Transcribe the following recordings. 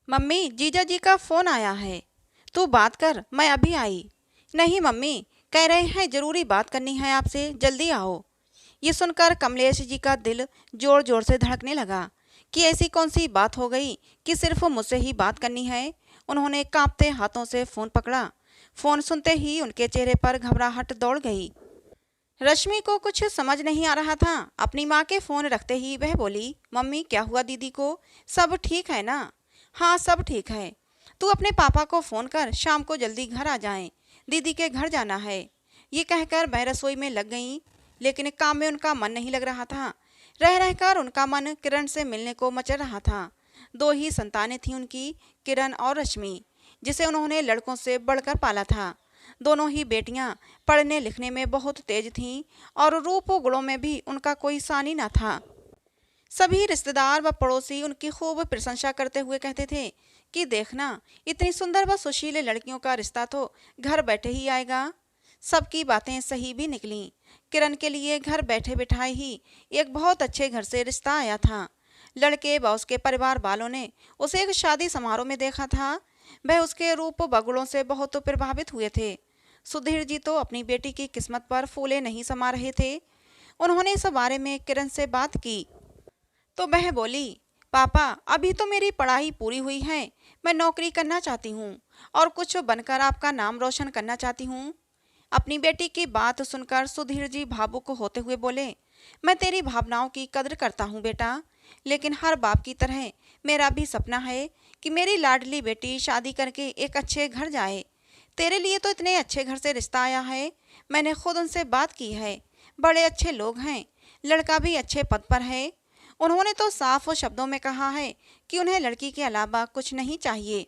Mummy, जीजा जी का phone आया है। तू बात कर, मैं अभी आई। नहीं मम्मी, कह रहे हैं जरूरी बात करनी है आपसे, जल्दी आओ। ये सुनकर कमलेश जी का दिल जोर जोर से धड़कने लगा कि ऐसी कौन सी बात हो गई कि सिर्फ मुझसे ही बात करनी है। उन्होंने कांपते हाथों से फोन पकड़ा। फोन सुनते ही उनके चेहरे पर घबराहट दौड़ गई। रश्मि को कुछ समझ नहीं आ रहा था। अपनी माँ के फोन रखते ही वह बोली, मम्मी क्या हुआ दीदी को? सब ठीक है ना? हाँ सब ठीक है। तू अपने पापा को फोन कर, शाम को जल्दी घर आ जाएं। दीदी के घर जाना है। ये कहकर मैं रसोई में लग गई, लेकिन काम में उनका मन नहीं लग रहा था। रह रहकर उनका मन किरण से मिलने को मचल रहा था। दो ही संतानें थीं उनकी, किरण और रश्मि, जिसे उन्होंने लड़कों से बढ़कर पाला था। दोनों ही बेटियां पढ़ने लिखने में बहुत तेज थीं और रूप व गुणों में भी उनका कोई सानी न था। सभी रिश्तेदार व पड़ोसी उनकी खूब प्रशंसा करते हुए कहते थे कि देखना, इतनी सुंदर व सुशील लड़कियों का रिश्ता तो घर बैठे ही आएगा। सबकी बातें सही भी निकलीं। किरण के लिए घर बैठे बिठाए ही एक बहुत अच्छे घर से रिश्ता आया था। लड़के व उसके परिवार वालों ने उसे एक शादी समारोह में देखा था। वह उसके रूप व गुणों से बहुत प्रभावित हुए थे। सुधीर जी तो अपनी बेटी की किस्मत पर फूले नहीं समा रहे थे। उन्होंने इस बारे में किरण से बात की तो वह बोली, पापा अभी तो मेरी पढ़ाई पूरी हुई है। मैं नौकरी करना चाहती हूँ और कुछ बनकर आपका नाम रोशन करना चाहती हूँ। अपनी बेटी की बात सुनकर सुधीर जी भावुक होते हुए बोले, मैं तेरी भावनाओं की कद्र करता हूँ बेटा, लेकिन हर बाप की तरह मेरा भी सपना है कि मेरी लाडली बेटी शादी करके एक अच्छे घर जाए। तेरे लिए तो इतने अच्छे घर से रिश्ता आया है। मैंने खुद उनसे बात की है। बड़े अच्छे लोग हैं। लड़का भी अच्छे पद पर है। उन्होंने तो साफ शब्दों में कहा है कि उन्हें लड़की के अलावा कुछ नहीं चाहिए।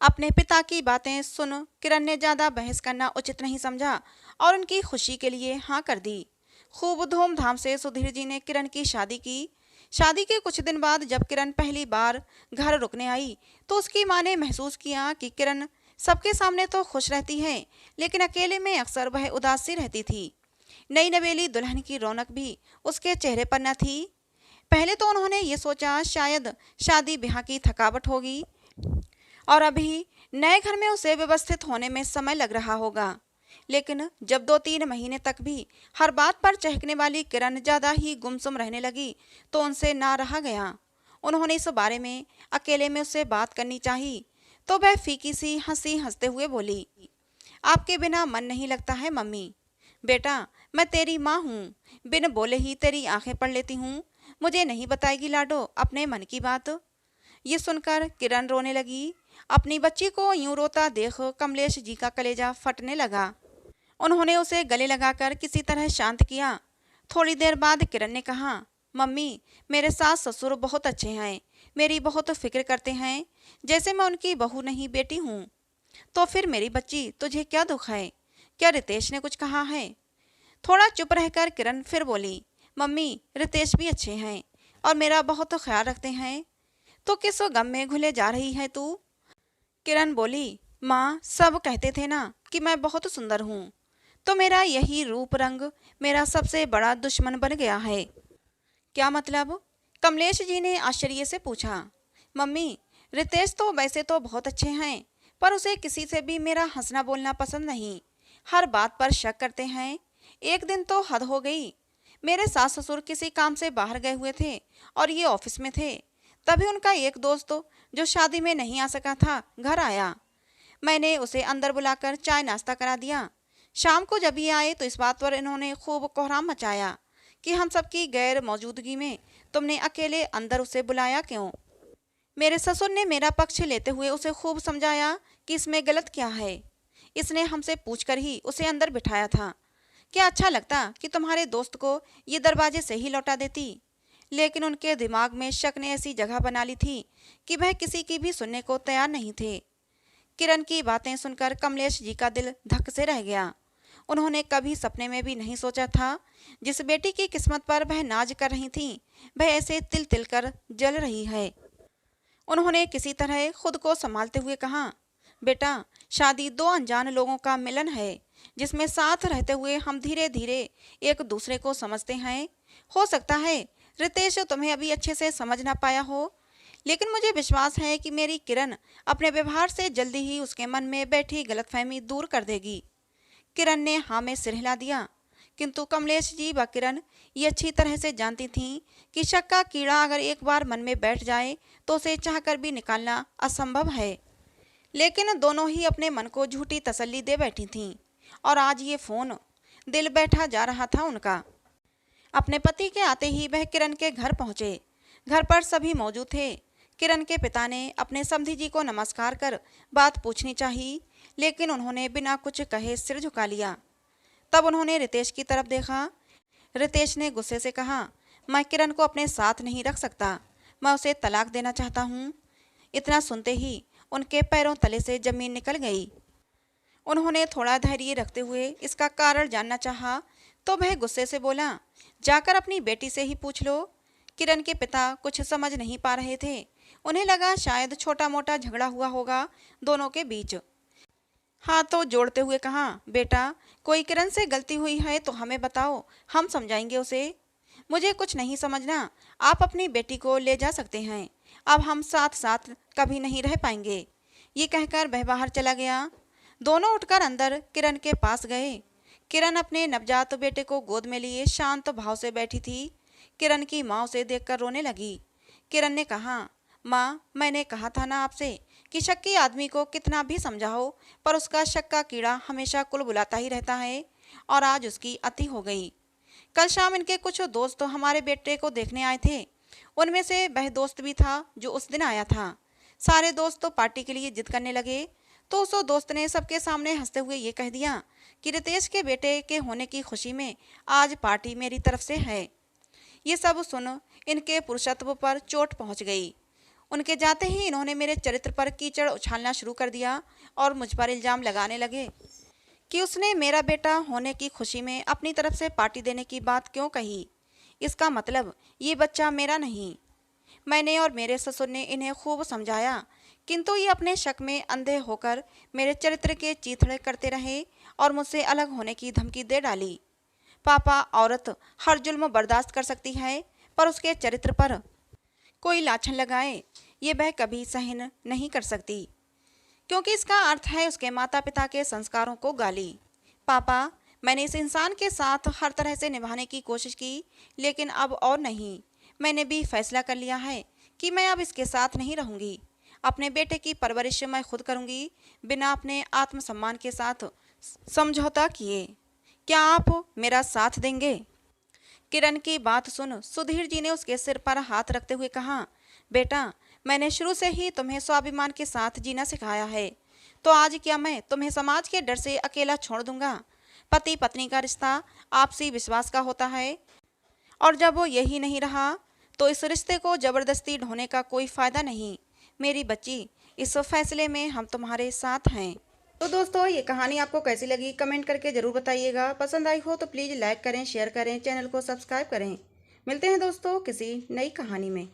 अपने पिता की बातें सुन किरण ने ज्यादा बहस करना उचित नहीं समझा और उनकी खुशी के लिए हाँ कर दी। खूब धूमधाम से सुधीर जी ने किरण की शादी की। शादी के कुछ दिन बाद जब किरण पहली बार घर रुकने आई तो उसकी माँ ने महसूस किया कि किरण सबके सामने तो खुश रहती है, लेकिन अकेले में अक्सर वह उदास सी रहती थी। नई नवेली दुल्हन की रौनक भी उसके चेहरे पर न थी। पहले तो उन्होंने ये सोचा शायद शादी ब्याह की थकावट होगी और अभी नए घर में उसे व्यवस्थित होने में समय लग रहा होगा। लेकिन जब 2-3 महीने तक भी हर बात पर चहकने वाली किरण ज्यादा ही गुमसुम रहने लगी तो उनसे ना रहा गया। उन्होंने इस बारे में अकेले में उससे बात करनी चाहिए तो वह फीकी सी हंसी हंसते हुए बोली, आपके बिना मन नहीं लगता है मम्मी। बेटा, मैं तेरी माँ हूँ। बिन बोले ही तेरी आंखें पढ़ लेती हूँ। मुझे नहीं बताएगी लाडो अपने मन की बात? ये सुनकर किरण रोने लगी। अपनी बच्ची को यूं रोता देख कमलेश जी का कलेजा फटने लगा। उन्होंने उसे गले लगाकर किसी तरह शांत किया। थोड़ी देर बाद किरण ने कहा, मम्मी मेरे सास ससुर बहुत अच्छे हैं। मेरी बहुत फिक्र करते हैं, जैसे मैं उनकी बहू नहीं बेटी हूँ। तो फिर मेरी बच्ची तुझे क्या दुख है? क्या रितेश ने कुछ कहा है? थोड़ा चुप रहकर किरण फिर बोली, मम्मी रितेश भी अच्छे हैं और मेरा बहुत ख्याल रखते हैं। तो किस गम में घुले जा रही है तू? किरण बोली, माँ सब कहते थे ना कि मैं बहुत सुंदर हूँ, तो मेरा यही रूप रंग मेरा सबसे बड़ा दुश्मन बन गया है। क्या मतलब? कमलेश जी ने आश्चर्य से पूछा। मम्मी, रितेश तो वैसे तो बहुत अच्छे हैं, पर उसे किसी से भी मेरा हंसना बोलना पसंद नहीं। हर बात पर शक करते हैं। एक दिन तो हद हो गई। मेरे सास ससुर किसी काम से बाहर गए हुए थे और ये ऑफिस में थे। तभी उनका एक दोस्त जो शादी में नहीं आ सका था घर आया। मैंने उसे अंदर बुलाकर चाय नाश्ता करा दिया। शाम को जब ये आए तो इस बात पर इन्होंने खूब कोहराम मचाया कि हम सबकी गैर मौजूदगी में तुमने अकेले अंदर उसे बुलाया क्यों? मेरे ससुर ने मेरा पक्ष लेते हुए उसे खूब समझाया कि इसमें गलत क्या है। इसने हमसे पूछकर ही उसे अंदर बिठाया था। क्या अच्छा लगता कि तुम्हारे दोस्त को ये दरवाजे से ही लौटा देती? लेकिन उनके दिमाग में शक ने ऐसी जगह बना ली थी कि वह किसी की भी सुनने को तैयार नहीं थे। किरण की बातें सुनकर कमलेश जी का दिल धक से रह गया। उन्होंने कभी सपने में भी नहीं सोचा था जिस बेटी की किस्मत पर वह नाज कर रही थी वह ऐसे तिल तिल कर जल रही है। उन्होंने किसी तरह खुद को संभालते हुए कहा, बेटा शादी दो अनजान लोगों का मिलन है, जिसमें साथ रहते हुए हम धीरे धीरे एक दूसरे को समझते हैं। हो सकता है रितेश तुम्हें अभी अच्छे से समझ ना पाया हो, लेकिन मुझे विश्वास है कि मेरी किरण अपने व्यवहार से जल्दी ही उसके मन में बैठी गलतफहमी दूर कर देगी। किरण ने हाँ में सिर हिला दिया, किंतु कमलेश जी व किरण ये अच्छी तरह से जानती थीं कि शक का कीड़ा अगर एक बार मन में बैठ जाए तो उसे चाहकर भी निकालना असंभव है। लेकिन दोनों ही अपने मन को झूठी तसल्ली दे बैठी थीं और आज ये फोन दिल बैठा जा रहा था उनका। अपने पति के आते ही वह किरण के घर पहुंचे। घर पर सभी मौजूद थे। किरण के पिता ने अपने समधी जी को नमस्कार कर बात पूछनी चाहिए, लेकिन उन्होंने बिना कुछ कहे सिर झुका लिया। तब उन्होंने रितेश की तरफ देखा। रितेश ने गुस्से से कहा, मैं किरण को अपने साथ नहीं रख सकता, मैं उसे तलाक देना चाहता हूँ। इतना सुनते ही उनके पैरों तले से जमीन निकल गई। उन्होंने थोड़ा धैर्य रखते हुए इसका कारण जानना चाहा, तो वह गुस्से से बोला, जाकर अपनी बेटी से ही पूछ लो। किरण के पिता कुछ समझ नहीं पा रहे थे। उन्हें लगा शायद छोटा मोटा झगड़ा हुआ होगा दोनों के बीच। हाथों जोड़ते हुए कहा, बेटा कोई किरण से गलती हुई है तो हमें बताओ, हम समझाएंगे उसे। मुझे कुछ नहीं समझना, आप अपनी बेटी को ले जा सकते हैं, अब हम साथ साथ कभी नहीं रह पाएंगे। ये कहकर वह बाहर चला गया। दोनों उठकर अंदर किरण के पास गए। किरण अपने नवजात बेटे को गोद में लिए शांत भाव से बैठी थी। किरण की माँ उसे देखकर रोने लगी। किरण ने कहा, माँ मैंने कहा था ना आपसे कि शक्की आदमी को कितना भी समझाओ पर उसका शक का कीड़ा हमेशा कुल बुलाता ही रहता है, और आज उसकी अति हो गई। कल शाम इनके कुछ दोस्त हमारे बेटे को देखने आए थे। उनमें से वह दोस्त भी था जो उस दिन आया था। सारे दोस्त तो पार्टी के लिए जिद करने लगे, तो उस दोस्त ने सबके सामने हंसते हुए ये कह दिया कि रितेश के बेटे के होने की खुशी में आज पार्टी मेरी तरफ से है। ये सब सुन इनके पुरुषत्व पर चोट पहुंच गई। उनके जाते ही इन्होंने मेरे चरित्र पर कीचड़ उछालना शुरू कर दिया और मुझ पर इल्जाम लगाने लगे कि उसने मेरा बेटा होने की खुशी में अपनी तरफ से पार्टी देने की बात क्यों कही। इसका मतलब ये बच्चा मेरा नहीं। मैंने और मेरे ससुर ने इन्हें खूब समझाया, किंतु ये अपने शक में अंधे होकर मेरे चरित्र के चीथड़े करते रहे और मुझसे अलग होने की धमकी दे डाली। पापा, औरत हर जुल्म बर्दाश्त कर सकती है, पर उसके चरित्र पर कोई लाछन लगाए ये वह कभी सहन नहीं कर सकती, क्योंकि इसका अर्थ है उसके माता पिता के संस्कारों को गाली। पापा, मैंने इस इंसान के साथ हर तरह से निभाने की कोशिश की, लेकिन अब और नहीं। मैंने भी फैसला कर लिया है कि मैं अब इसके साथ नहीं रहूंगी। अपने बेटे की परवरिश मैं खुद करूंगी, बिना अपने आत्मसम्मान के साथ समझौता किए। क्या आप मेरा साथ देंगे? किरण की बात सुन सुधीर जी ने उसके सिर पर हाथ रखते हुए कहा, बेटा मैंने शुरू से ही तुम्हें स्वाभिमान के साथ जीना सिखाया है, तो आज क्या मैं तुम्हें समाज के डर से अकेला छोड़ दूंगा? पति पत्नी का रिश्ता आपसी विश्वास का होता है, और जब वो यही नहीं रहा तो इस रिश्ते को जबरदस्ती ढोने का कोई फायदा नहीं। मेरी बच्ची, इस फैसले में हम तुम्हारे साथ हैं। तो दोस्तों, ये कहानी आपको कैसी लगी कमेंट करके ज़रूर बताइएगा। पसंद आई हो तो प्लीज़ लाइक करें, शेयर करें, चैनल को सब्सक्राइब करें। मिलते हैं दोस्तों किसी नई कहानी में।